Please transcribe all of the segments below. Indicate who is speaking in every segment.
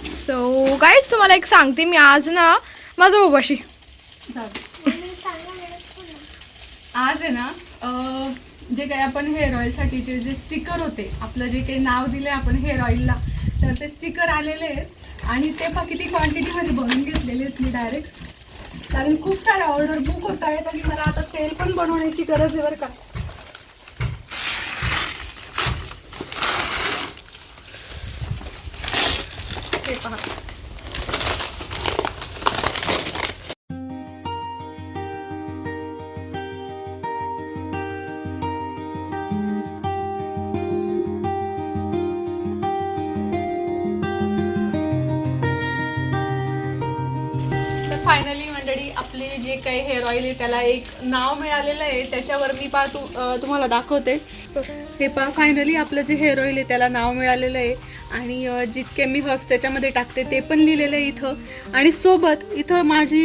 Speaker 1: So guys तुम्हाला एक सांगते मी आज ना माझ्या बाबाशी
Speaker 2: आज आहे ना जे काही आपण हेअर ऑइलसाठीचे जे स्टिकर होते, आपलं जे काही नाव दिले आपण हेअर ऑइलला, तर ते स्टिकर आलेले आहेत आणि ते किती क्वांटिटीमध्ये बनवून घेतलेले आहेत मी डायरेक्ट, कारण खूप साऱ्या ऑर्डर बुक होत आहेत आणि मला आता तेल पण बनवण्याची गरज आहे बरं का. हे पहा, फायनली मंडळी आपले जे काही हेअर ऑइल आहे त्याला एक नाव मिळालेलं आहे. त्याच्यावर मी तुम्हाला दाखवते. हे फायनली आपलं जे हेअर ऑइल आहे त्याला नाव मिळालेलं आहे आणि जितके मी हर्ब्स त्याच्यामध्ये टाकते ते पण लिहिलेलं आहे इथं, आणि सोबत इथं माझी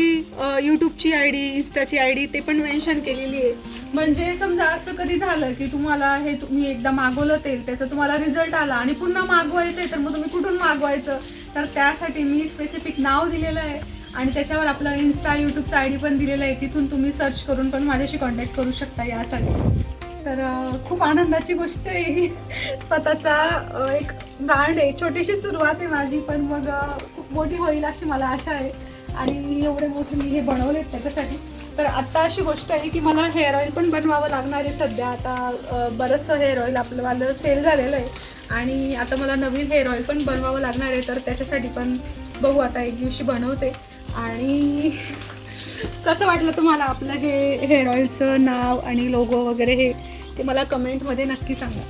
Speaker 2: यूट्यूबची आय डी, इन्स्टाची आय डी ते पण मेन्शन केलेली आहे. म्हणजे समजा असं कधी झालं की तुम्हाला हे तुम्ही एकदा मागवलं तेल, त्याचा तुम्हाला रिझल्ट आला आणि पुन्हा मागवायचं आहे, तर मग तुम्ही कुठून मागवायचं, तर त्यासाठी मी स्पेसिफिक नाव दिलेलं आहे आणि त्याच्यावर आपलं इन्स्टा यूट्यूबचा आय डी पण दिलेला आहे. तिथून तुम्ही सर्च करून पण माझ्याशी कॉन्टॅक्ट करू शकता यासाठी. तर खूप आनंदाची गोष्ट आहे ही. स्वतःचा एक ब्रँड आहे, छोटीशी सुरुवात आहे माझी, पण मग खूप मोठी होईल अशी मला आशा आहे आणि एवढे मोठे मी हे बनवले त्याच्यासाठी. तर आत्ता अशी गोष्ट आहे की मला हेअर ऑइल पण बनवावं लागणार आहे. सध्या आता बरंचसं हेअर ऑइल आपलं सेल झालेलं आहे आणि आता मला नवीन हेअर ऑइल पण बनवावं लागणार आहे. तर त्याच्यासाठी पण बघू, आता एक दिवशी बनवते. आणि कसं वाटलं तुम्हाला आपलं हे हेअर ऑइलचं नाव आणि लोगो वगैरे हे, ते मला कमेंटमध्ये नक्की सांगा.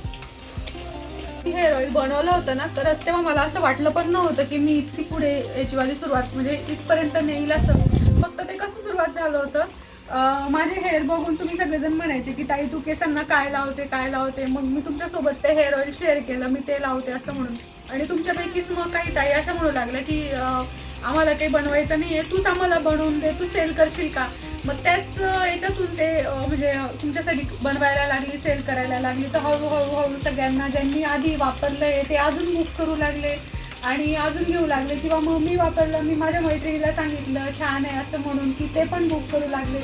Speaker 2: हेअर ऑइल बनवलं होतं ना, तर तेव्हा मला असं वाटलं पण नव्हतं की मी इतकी पुढे याचीवाली सुरुवात म्हणजे इथपर्यंत नेईल असं. फक्त ते कसं सुरुवात झालं होतं, माझे हेअर बघून तुम्ही सगळेजण म्हणायचे की ताई तू केसांना काय लावते. मग मी तुमच्यासोबत ते हेअर ऑइल शेअर केलं, मी ते लावते असं म्हणून. आणि तुमच्यापैकीच मग काही ताई अशा म्हणू लागल्या की आम्हाला काही बनवायचं नाही आहे, तूच आम्हाला बनवून दे, तू सेल करशील का. मग त्याच याच्यातून ते म्हणजे तुमच्यासाठी बनवायला लागली, सेल करायला लागली. तर हळूहळू सगळ्यांना ज्यांनी आधी वापरलं आहे ते अजून बुक करू लागले आणि अजून घेऊ लागले, किंवा मग मी वापरलं, मी माझ्या मैत्रिणीला सांगितलं छान आहे असं म्हणून की ते पण बुक करू लागले.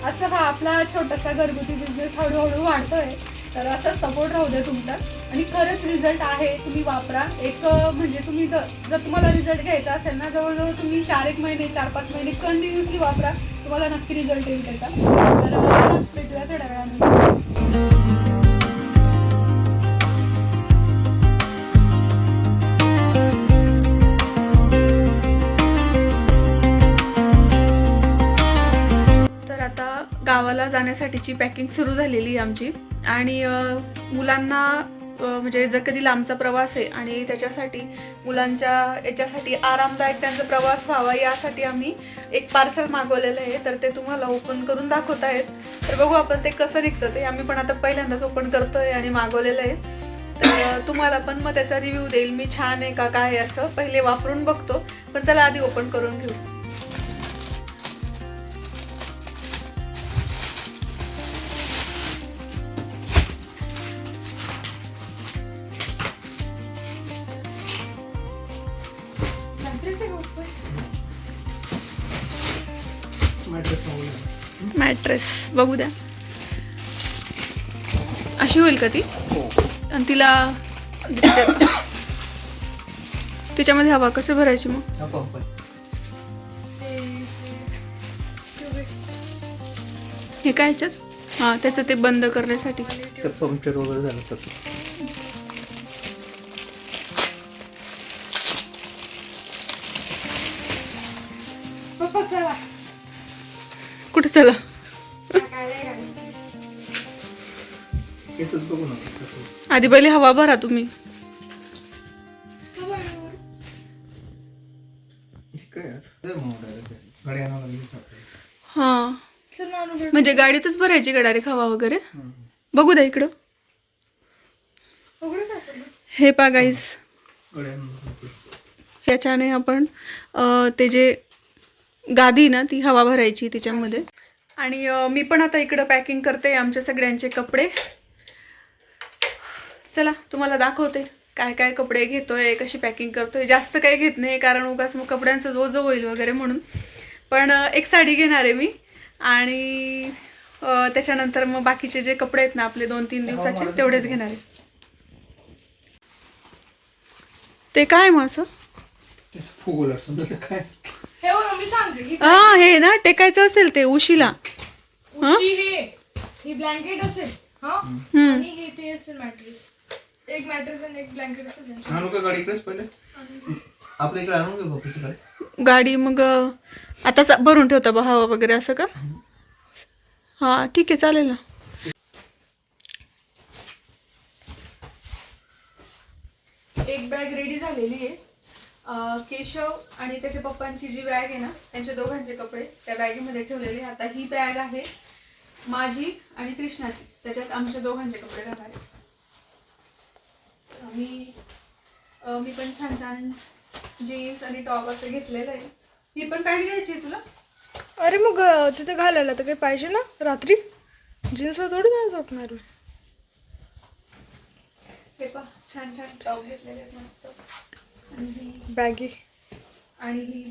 Speaker 2: असं हा आपला छोटासा घरगुती बिझनेस हळूहळू वाढतोय. तर असा सपोर्ट राहू द्या तुमचा. आणि खरंच रिझल्ट आहे, तुम्ही वापरा. एक म्हणजे तुम्ही जर तुम्हाला रिझल्ट घ्यायचा असेल ना, जवळजवळ तुम्ही 4-1 महिने 4-5 महिने कंटिन्युअसली वापरा, तुम्हाला नक्की रिझल्ट येईल त्याचा. तर चला भेटूया थोड्या वेळानंतर. गावाला जाण्यासाठीची पॅकिंग सुरू झालेली आहे आमची. आणि मुलांना म्हणजे जर कधी लांबचा प्रवास आहे आणि त्याच्यासाठी मुलांच्या याच्यासाठी आरामदायक त्यांचा प्रवास व्हावा यासाठी आम्ही एक पार्सल मागवलेलं आहे. तर ते तुम्हाला ओपन करून दाखवत आहेत. तर बघू आपण ते कसं निघतं ते. आम्ही पण आता पहिल्यांदाच ओपन करतोय आणि मागवलेलं आहे. तर तुम्हाला पण मग त्याचा रिव्ह्यू देईल मी, छान आहे का काय असं. पहिले वापरून बघतो, पण चला आधी ओपन करून घेऊ. मॅट्रेस बघू द्या, अशी होईल का ती. आणि तिला तिच्यामध्ये हवा कसं भरायची मग. हे काय याच्यात, हां त्याचं ते बंद करण्यासाठी
Speaker 3: पंक्चर वगैरे झालं तर
Speaker 2: पप्पा चला.
Speaker 1: कुठे चला. आधी पहिले हवा भरा तुम्ही. हा म्हणजे गाडीतच भरायची का डायरेक्ट हवा वगैरे. बघू द्या इकडं. हे पा गाईस, ह्याच्याने आपण ते जे गादी ना ती हवा भरायची तिच्यामध्ये. आणि मी पण आता इकडं पॅकिंग करते आमच्या सगळ्यांचे कपडे. चला तुम्हाला दाखवते काय काय कपडे घेतोय, कशी पॅकिंग करतोय. जास्त काही घेत नाही कारण उगाच मग कपड्यांचं ओझं होईल वगैरे म्हणून. पण एक साडी घेणार आहे मी आणि त्याच्यानंतर मग बाकीचे जे कपडे आहेत ना आपले 2-3 दिवसाचे तेवढेच घेणार आहे. ते काय मग असं
Speaker 3: फुगोला समजा काय
Speaker 2: हे बघा मी सांगते ही
Speaker 1: हा हे ना टेकायचं असेल ते उशीला.
Speaker 2: उशी ही ब्लँकेट असेल हा आणि हे ते असेल मॅट्रेस. एक मॅट्रेस आणि एक ब्लँकेट असेल.
Speaker 3: आणू का गाडी इकडेच पहिले आपल्या इकडे आणून घेऊ बापूची गाडी.
Speaker 1: गाडी मग आता भरून ठेवता बा हवा वगैरे असं का? हा ठीक आहे चालेल ना. एक बॅग रेडी झालेली आहे. केशव आणि त्याच्या पप्पांची जी बॅग आहे ना त्यांच्या दोघांचे कपडे त्या बॅगेमध्ये ठेवलेले. आता ही बॅग आहे माझी आणि कृष्णाची, त्याच्यात आमच्या दोघांचे कपडे राहणार आहे. मी पण छान छान जीन्स आणि टॉप असं घेतलेलं आहे. ही पण पॅन्ट घ्यायची आहे तुला?
Speaker 2: अरे मग तिथे घालायला तर काही पाहिजे ना रात्री. जीन्सवर थोडी नाही झोपणार.
Speaker 1: हे पहा छान छान टॉप घेतलेले आहेत मस्त. आणि ही
Speaker 2: बॅगी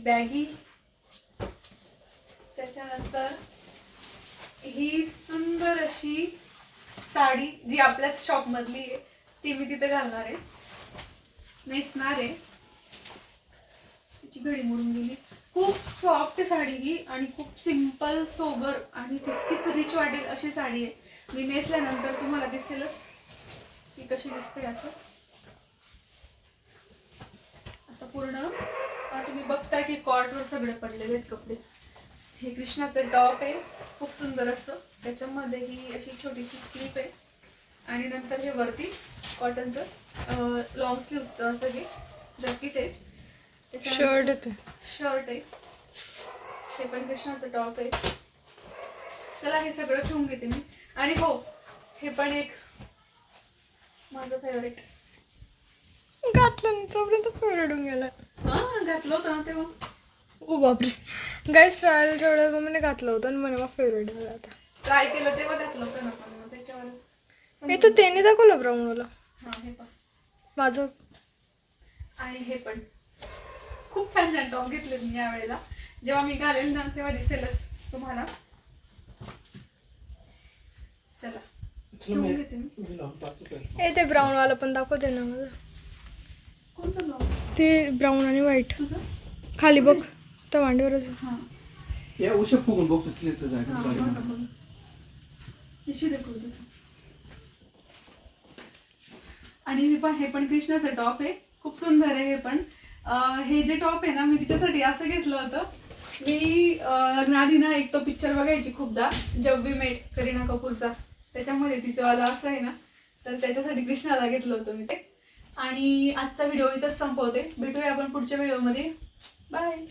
Speaker 1: बॅगी. त्याच्यानंतर ही सुंदर अशी साडी जी आपल्याच शॉप मधली आहे ती मी तिथे घालणार आहे, नेसणार आहे. तिची घडी मोडून गेली. खूप सॉफ्ट साडी ही आणि खूप सिंपल सोबर आणि तितकीच रिच वाटेल अशी साडी आहे. मी नेसल्यानंतर तुम्हाला दिसेलच की कशी दिसते असं. आता पूर्ण तुम्ही बघता की कॉर्डवर सगळे पडलेले आहेत कपडे. हे कृष्णाचं टॉप आहे खूप सुंदर असं, त्याच्यामध्ये ही अशी छोटीशी स्लीप आहे आणि नंतर हे वरती कॉटनचं लॉंग स्लीव्हचं असं हे जॅकेट आहे.
Speaker 2: शर्ट
Speaker 1: आहे. हे पण कृष्णाचं टॉप आहे. चला हे सगळं ठेवून घेते मी. आणि हो हे पण एक माझं फेवरेट
Speaker 2: घातलं नाही तोपर्यंत फेवरेट होऊन गेला.
Speaker 1: हा घातलं होतं ना तेव्हा.
Speaker 2: ओ बापरे. गाईस ट्रायल जेवढ्या मम्मीने घातलं होतं आणि म्हणे मग फेवरेट झालं. आता
Speaker 1: ट्राय केलं तेव्हा घातलं होतं ना पण मग त्याच्यावरच.
Speaker 2: हे तर त्याने दाखवलं ब्राऊनला
Speaker 1: हा हे पण
Speaker 2: माझं.
Speaker 1: आणि हे पण खूप छान छान टॉप घेतले मी यावेळेला. जेव्हा मी घालेल ना तेव्हा दिसेलच तुम्हाला. चला ठेवून घेते मी.
Speaker 2: हे ते ब्राऊन वाला पण दाखवते ना मला.
Speaker 1: कोणतं ब्लाउज?
Speaker 2: ते ब्राऊन आणि व्हाईट
Speaker 1: तुझं?
Speaker 2: खाली बघ त्या मांडीवरच.
Speaker 1: हा
Speaker 3: या उशा फुगून बघतो तिथे जागा
Speaker 1: हा
Speaker 3: गाडी.
Speaker 1: बघा बघा. निशी दाखवू दे. आणि हे पण कृष्णाचं टॉप आहे. खूप सुंदर आहे हे पण. हे जे टॉप आहे ना मी तिच्यासाठी असं घेतलं होतं. मी लग्नाआधी ना एक तो पिक्चर बघायची खूपदा, जब वी मेट, करीना कपूरचा. त्याच्यामध्ये तिचं वाला असं आहे ना, तर त्याच्यासाठी कृष्णाला घेतलं होतं मी ते. आणि आजचा व्हिडिओ इथंच संपवते. भेटूया आपण पुढच्या व्हिडिओमध्ये. बाय.